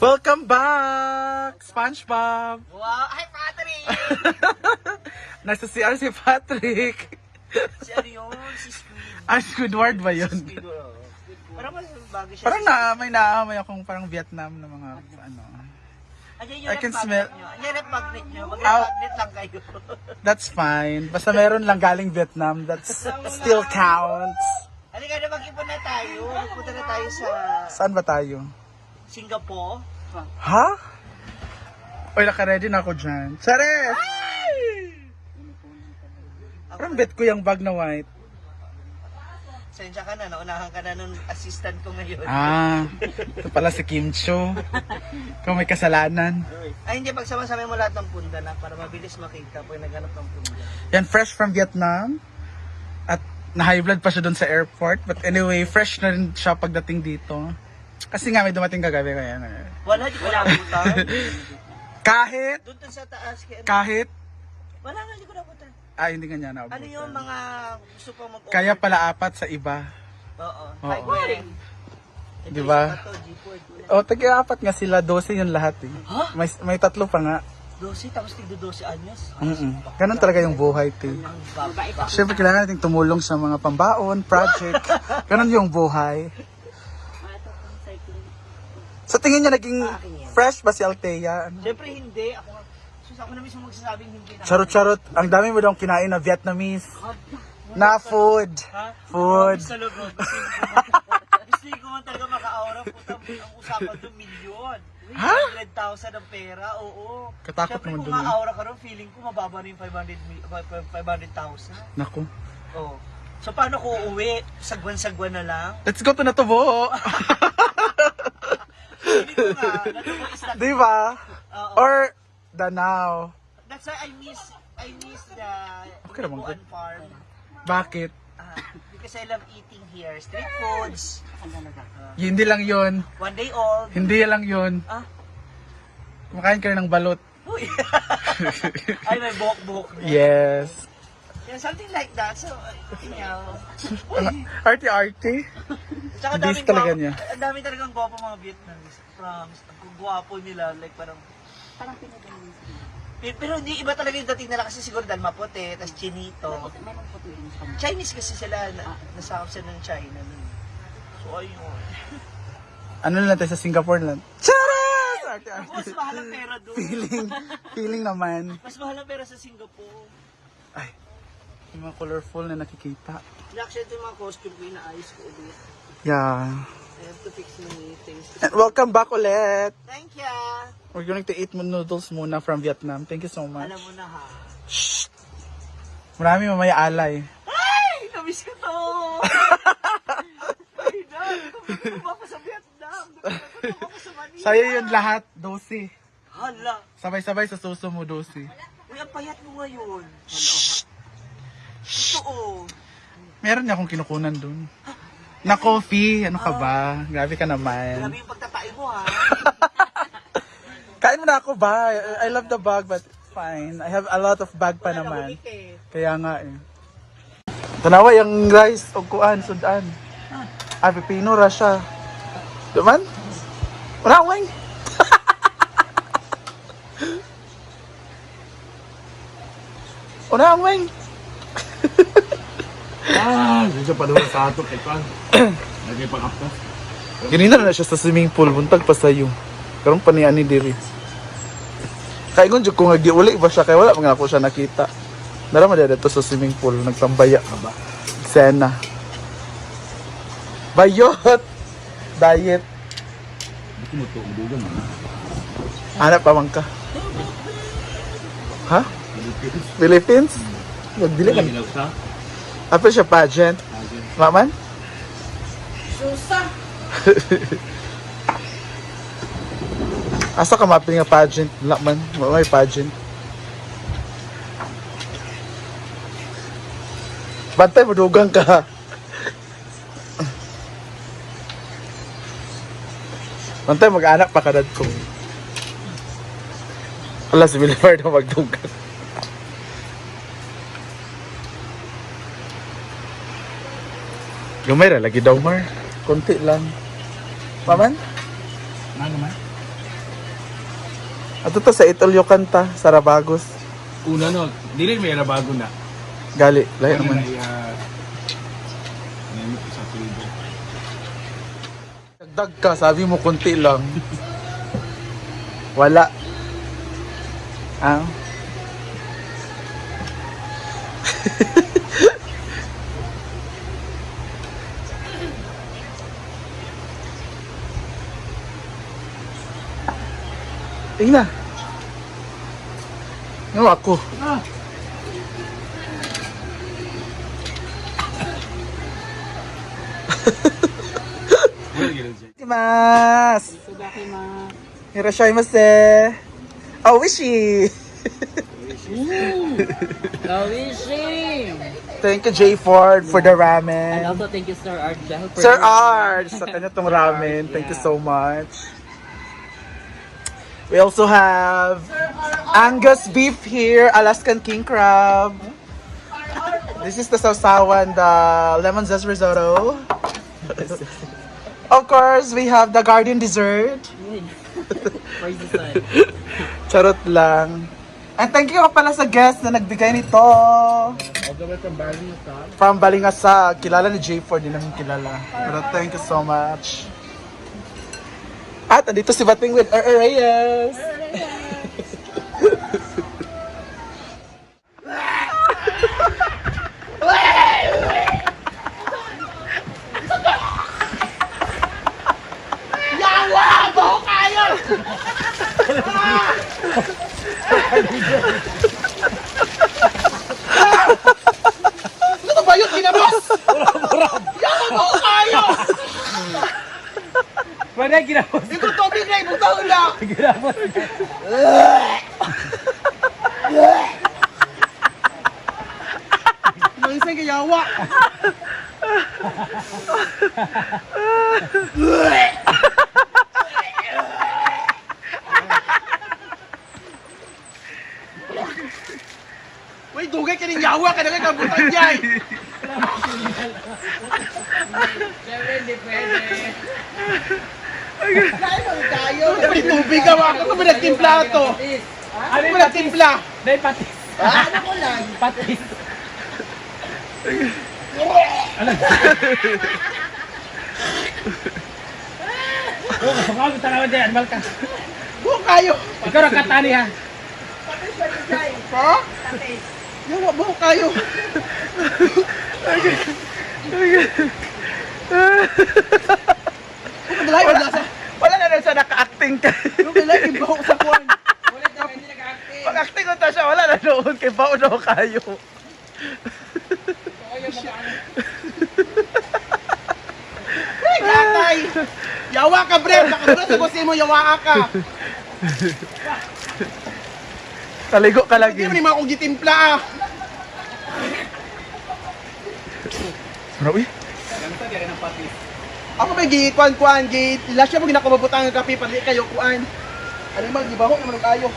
Welcome back, SpongeBob. Wow! Hi, Patrick! Nasa CR si Patrick. Si ano yun? Si Squid. Ah, Squidward ba yun? Squid, oo. Parang mas bagay siya. Parang may naamay akong parang Vietnam na mga ano. Andiyan yung I can rep smell- magnet nyo. Andiyan yung rep magnet nyo. Ow. Mag-rep magnet lang kayo. That's fine. Basta meron lang galing Vietnam, that's still counts. Halika na, mag-ipon na tayo. Magpunta na tayo sa Saan ba tayo? Singapore. Ha? Uy, naka-ready na ako dyan. Charis! Parang bet ko yung bag na white. Sensya ka na, naunahan ka na nung assistant ko ngayon. Ah, ito pala si Kim Cho. Ikaw may kasalanan. Ay, hindi, pagsama-sama mo lahat ng punda na para mabilis makita pag naghanap ng punda. Yan, fresh from Vietnam. At na-high blood pa siya doon sa airport. But anyway, fresh na rin siya pagdating dito. Kasi nga may dumating kagabi kaya. Wala, di ko napunta. Kahit, Doon sa taas. kahit, Wala nga, di ko napunta. hindi nga niya naabot. Ano yung mga gusto pa mag-order? Kaya pala apat sa iba. Oo. Oo. Hi, Gwen. Ito Di ba? isa pa to, G4. O, tag-apat nga sila, 12 yung lahat eh. Ha? May tatlo pa nga. 12, tapos tigdo 12 anyos. Ganun talaga yung buhay, te. Ang babae pa. Siyempre, kailangan natin tumulong sa mga pambaon, project. Ganun yung buhay. Sa tingin niya, naging fresh ba si Althea? Ano? Siyempre hindi. Ako na mismo magsasabing hindi na. Charot-charot. Ang dami mo daw kinain na Vietnamese. Na food. Ha? Food. Sa loob. Gusto ko man talaga maka-aura. Puta, ang usapan doon, milyon. Ha? 100,000 ang pera, oo. Katakot Siyempre naman kung dun, eh. ma-aura ka ron, feeling ko mababa na yung 500,000. Naku. Oo. So paano ko uuwi? Sagwan-sagwan na lang? Let's go to Natubo. Feeling ko nga, natubo is not... Di ba? Oo. Or Danao. That's why I miss the Okay naman, Buan farm. Bakit? Because I love eating here. Street foods. Hindi lang yon. One day old. Hindi lang yon. Ah? Kumakain ka rin ng balot. Uy. Ay, may buhok-buhok na. Yes. Yeah, something like that. So, you know. Arte-arte. Tsaka Base talaga niya. Ang dami talagang gwapo mga Vietnamese. Promise. Ang gwapo nila. Like parang pero hindi iba talaga yung dating nila kasi siguro dahil maputi, tas chinito. Chinese kasi sila, nasakop sila ng China. So ayun. Ano lang tayo sa Singapore lang? Charas! Arte-arte. Mas mahal ang pera doon. Feeling naman. Mas mahal ang pera sa Singapore. Ay, yung mga colorful na nakikita. Actually, ito yung mga costume ko, inaayos ko ulit. Yeah. I have to fix my things. And welcome back ulit. Thank you! We're going to eat noodles muna from Vietnam. Thank you so much. Alam mo na ha. Shh! Marami mamaya alay. Ay! Namiss ko to! Ay, dad! Ito pa sa Vietnam! Ito pa sa Manila! Sa'yo yun lahat, dosi. Hala! Sabay-sabay sa suso mo, dosi. Uy, ang payat mo ngayon. Hala. Totoo. Meron niya akong kinukunan dun. Na coffee, ano ka ba? Grabe ka naman. Grabe yung pagtatay mo ha. Kain mo na ako ba? I love the bag but fine. I have a lot of bag pa Wala naman. na ulit eh. Kaya nga eh. Tanawa yung rice o kuan, sudan. Ah, pipino ra siya. Duman? Wala weng. Wala weng. Hindi siya panuha sa ato kay Kwan. Lagay pang aptas. Ganina na siya sa swimming pool, buntag pa sayo. Karong panian ni diri. Kaya kung ko nga giuli ba siya, kaya wala mga ako siya nakita. Narama dia dito sa swimming pool, nagtambaya ka ba? Sena. Bayot! Diet. Hindi ko mo ito, madugan mo. Hanap pa man ka. Ha? Philippines? Magdili ka. Ilaw sa? Apa siya pageant? Maman? Susa! Asa ka mapil nga pageant? Wala man. Wala may pageant. Bantay, madugang ka. Bantay, mag-anak pa kadad ko. Wala, si Milford na magdugang. Gamay ra, lagi daw mar. Konti lang. Paman? Ano man? Ato to sa Itulyo Kanta, Sarabagos. Una no, dili may bago na. Gali, lahi naman. Sa tulido. Dagdag ka, sabi mo konti lang. Wala. Ah. Tingnan. Ano ako? Ikimasu. Hirashaimase. Oishi. Wishing! Thank you, J Ford, for the And ramen. also thank you, Sir Art Dahil, for Sir your- Arj, sa kanya tong ramen. Thank you so much. We also have Angus beef here, Alaskan king crab. This is the sausawan, the lemon zest risotto. Of course, we have the garden dessert. Praise the sun. Charot lang. And thank you pala sa guest na nagbigay nito. From Balingasag. Kilala ni J Ford, din namin kilala. Pero thank you so much. At andito si Bating with Reyes. Ano ba yun? Kinabas! Yaman mo kayo! Wala ginapos. Ito tubig na ibutang na! Ginapos. Manisay kayawa! Uy, dugay ka ng yawa ka na nga kabutang yan! Siyempre, hindi pwede. Kaya mo tayo! May tubig ka ba? Ano ba nagtimpla to? Ano ba nagtimpla? Dahil patis. Ano ko lang? Patis. Ano? Tanawan dyan, animal ka. Buo kayo! Ikaw ang katani ha. Ha? Yawa, buo kayo! Kadalay, wala sa... Wala na lang siya naka-acting ka. Kadalay, ibaho sa kuwan! Ulit na, hindi nag-acting. Pag-acting ko ta siya, wala na doon. Kay bao daw kayo. Ay, gatay! Yawa ka, Brad! Nakasulat sa gusto mo, yawa ka! Kaligo ka Hindi lagi. mo naman akong gitimpla ah! Ano uy? Ako may gikuan-kuan, lasya mo ginakamabutan ng kape, pali kayo kuan. Ano man, gibaho naman kayo.